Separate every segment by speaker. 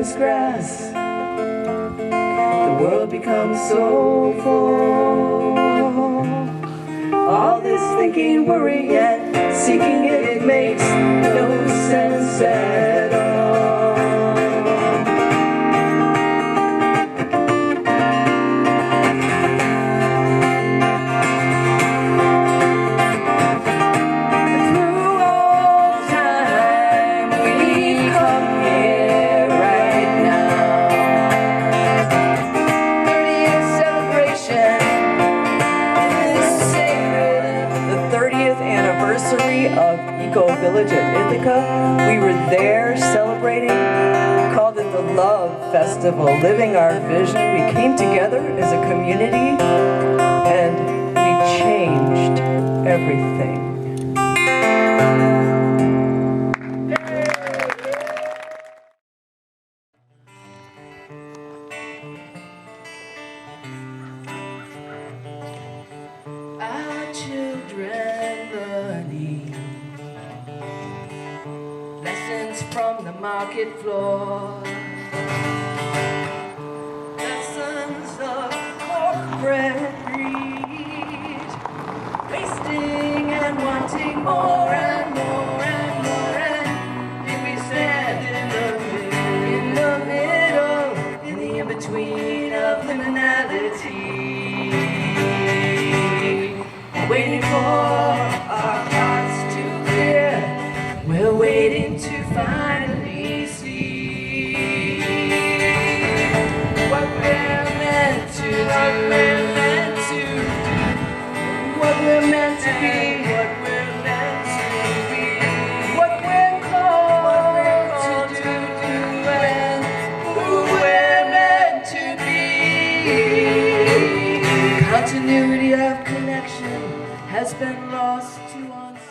Speaker 1: endless grass, the world becomes so full. All this thinking, worry, yet seeking it makes no sense at all. Through all time, we've come here right now. 30th celebration is sacred. The 30th anniversary of EcoVillage at Ithaca. We were there celebrating. We called it the Love Festival, living our vision. We came together as a community and we changed everything. Our children learning lessons from the market floor, lessons of corporate greed, wasting and wanting more and more and more, and here we stand in the middle, in the in-between of liminality. Waiting for our hearts to clear. We're waiting to finally see what we're meant to do, what we're meant to be, what we're meant to be, what we're called to do, and who we're meant to be. Continuity of connection has been lost to uncertainty.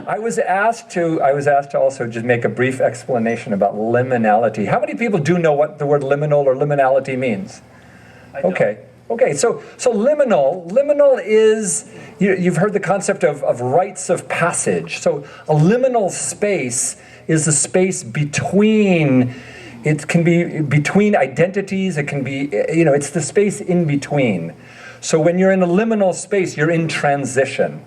Speaker 2: I was asked to also just make a brief explanation about liminality. How many people do know what the word liminal or liminality means? Okay. So liminal is, you've heard the concept of rites of passage. So a liminal space is a space between. It can be between identities. It can be, it's the space in between. So when you're in a liminal space, you're in transition.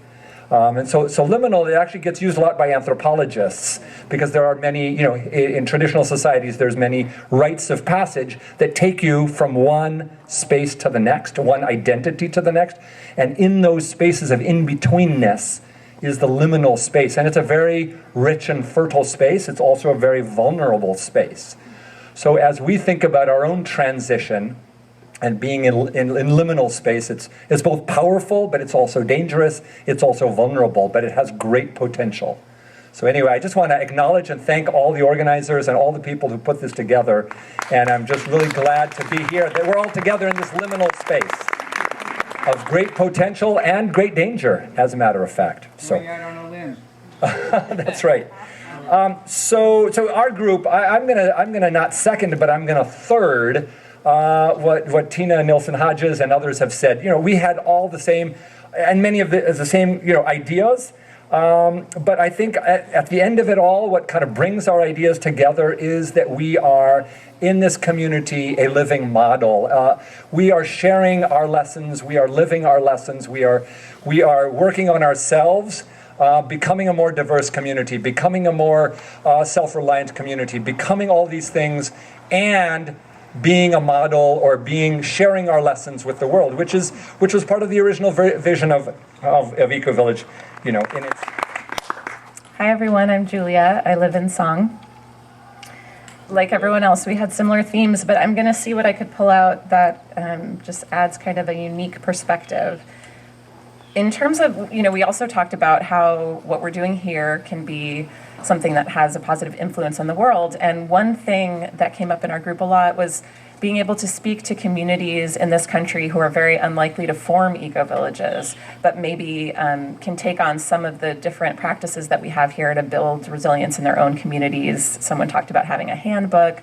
Speaker 2: And so liminal, it actually gets used a lot by anthropologists because there are many, in traditional societies, there's many rites of passage that take you from one space to the next, one identity to the next. And in those spaces of in-betweenness is the liminal space. And it's a very rich and fertile space. It's also a very vulnerable space. So as we think about our own transition and being in liminal space, it's both powerful, but it's also dangerous. It's also vulnerable, but it has great potential. So anyway, I just want to acknowledge and thank all the organizers and all the people who put this together. And I'm just really glad to be here, that we're all together in this liminal space of great potential and great danger, as a matter of fact. So that's right. So our group, I'm gonna not second, but I'm gonna third what Tina Nilsson-Hodges and others have said. We had all the same, and many of the same, ideas. But I think at the end of it all, what kind of brings our ideas together is that we are in this community a living model. We are sharing our lessons. We are living our lessons. We are working on ourselves. Becoming a more diverse community, becoming a more self-reliant community, becoming all these things, and being a model or sharing our lessons with the world, which was part of the original vision of EcoVillage, in its.
Speaker 3: Hi everyone, I'm Julia. I live in Song. Like everyone else, we had similar themes, but I'm going to see what I could pull out that just adds kind of a unique perspective. In terms of, we also talked about how what we're doing here can be something that has a positive influence on the world. And one thing that came up in our group a lot was being able to speak to communities in this country who are very unlikely to form eco-villages, but maybe can take on some of the different practices that we have here to build resilience in their own communities. Someone talked about having a handbook.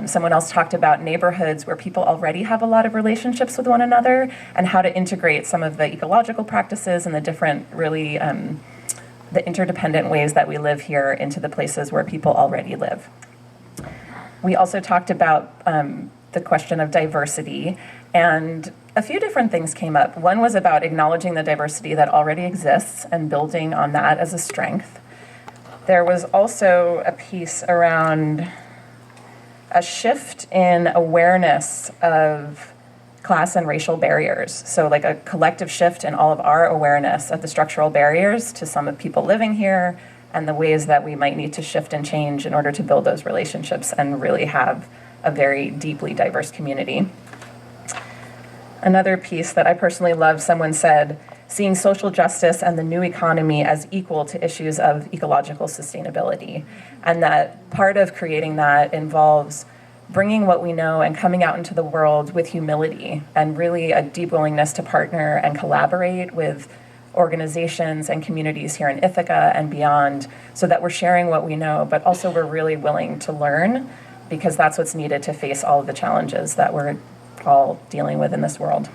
Speaker 3: Someone else talked about neighborhoods where people already have a lot of relationships with one another and how to integrate some of the ecological practices and the different really the interdependent ways that we live here into the places where people already live. We also talked about the question of diversity, and a few different things came up. One was about acknowledging the diversity that already exists and building on that as a strength. There was also a piece around a shift in awareness of class and racial barriers. So like a collective shift in all of our awareness of the structural barriers to some of people living here and the ways that we might need to shift and change in order to build those relationships and really have a very deeply diverse community. Another piece that I personally love, someone said, seeing social justice and the new economy as equal to issues of ecological sustainability. And that part of creating that involves bringing what we know and coming out into the world with humility and really a deep willingness to partner and collaborate with organizations and communities here in Ithaca and beyond, so that we're sharing what we know, but also we're really willing to learn, because that's what's needed to face all of the challenges that we're all dealing with in this world.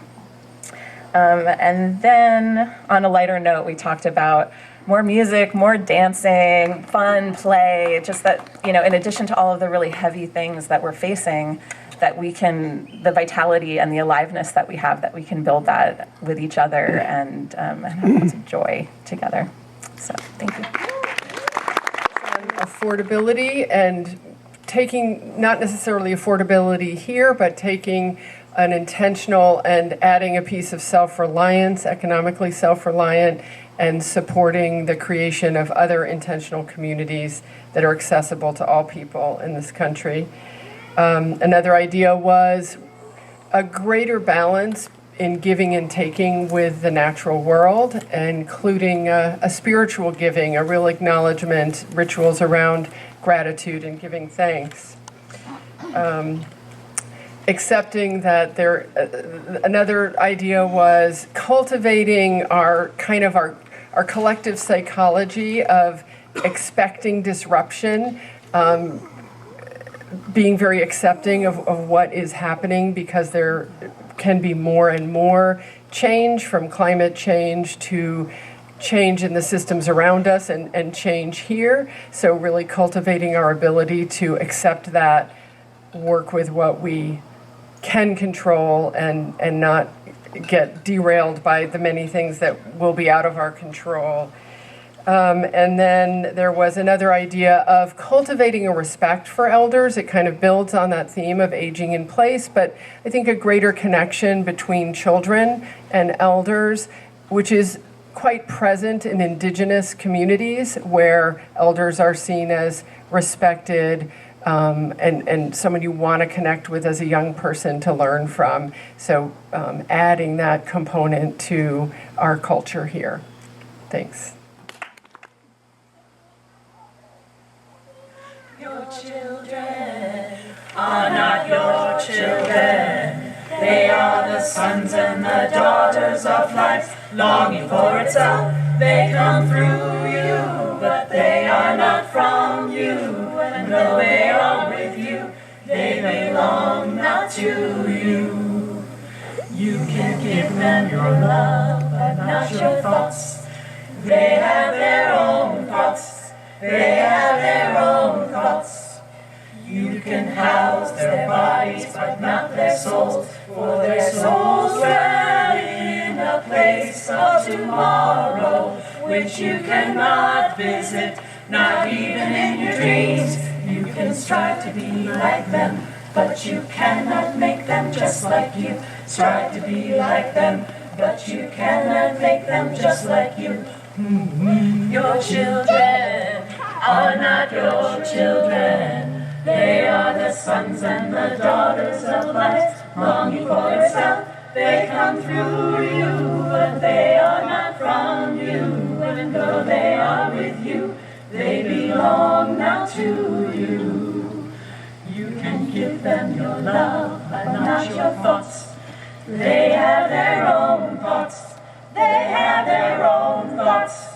Speaker 3: And then on a lighter note, we talked about more music, more dancing, fun, play, just that, in addition to all of the really heavy things that we're facing, that we can, the vitality and the aliveness that we have, that we can build that with each other and have lots of joy together. So, thank you.
Speaker 4: Affordability and taking, not necessarily affordability here, but taking an intentional and adding a piece of self-reliance, economically self-reliant, and supporting the creation of other intentional communities that are accessible to all people in this country. Another idea was a greater balance in giving and taking with the natural world, including a spiritual giving, a real acknowledgement, rituals around gratitude and giving thanks. Accepting that another idea was cultivating our collective psychology of expecting disruption, being very accepting of what is happening, because there can be more and more change, from climate change to change in the systems around us and change here. So really cultivating our ability to accept that, work with what we can control, and not get derailed by the many things that will be out of our control. And then there was another idea of cultivating a respect for elders. It kind of builds on that theme of aging in place, but I think a greater connection between children and elders, which is quite present in Indigenous communities where elders are seen as respected, and someone you want to connect with as a young person to learn from. So adding that component to our culture here. Thanks.
Speaker 5: Your children are not your children. They are the sons and the daughters of life, longing for itself. They come through you, but they are not from you. And though they are with you, they belong not to you. You can give them your love, but not your thoughts. They have their own thoughts. They have their own thoughts. You can house their bodies, but not their souls, for their souls dwell in a place of tomorrow, which you cannot visit, not even in your dreams. You can strive to be like them, but you cannot make them just like you. Strive to be like them, but you cannot make them just like you. Your children are not your children. They are the sons and the daughters of light, longing for itself. They come through you, but they are not from you. And though they are with you, they belong not to you. You can give them your love, but not your thoughts. They have their own thoughts. They have their own thoughts.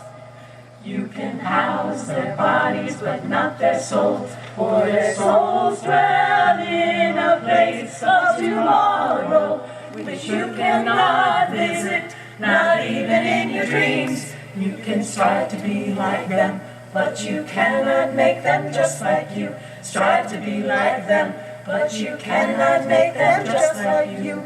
Speaker 5: You can house their bodies, but not their souls, for their souls dwell in a place of tomorrow, which you cannot visit, not even in your dreams. You can strive to be like them, but you cannot make them just like you. Strive to be like them, but you cannot make them just like you.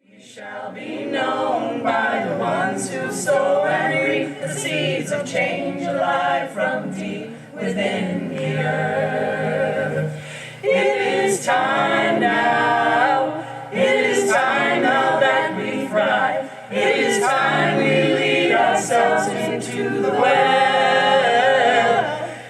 Speaker 5: We shall be known by the ones who sow and reap the seeds of change alive from deep within the earth. It is time now. It is time now that we thrive. It is time we lead ourselves into the well.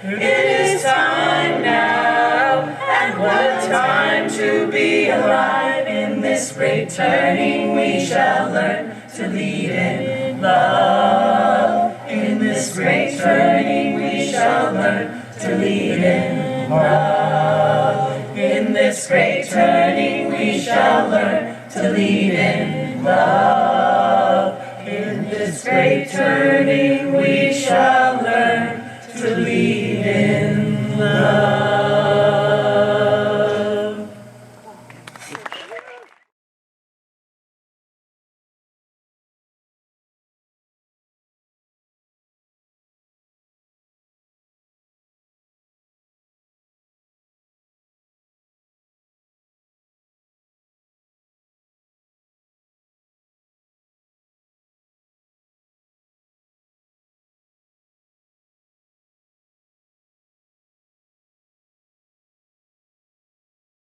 Speaker 5: It is time now, and what a time to be alive. In this great turning we shall learn to lead in love. In this great turning we shall learn to lead in love. In this great turning we shall learn to lead in love. In this great turning we shall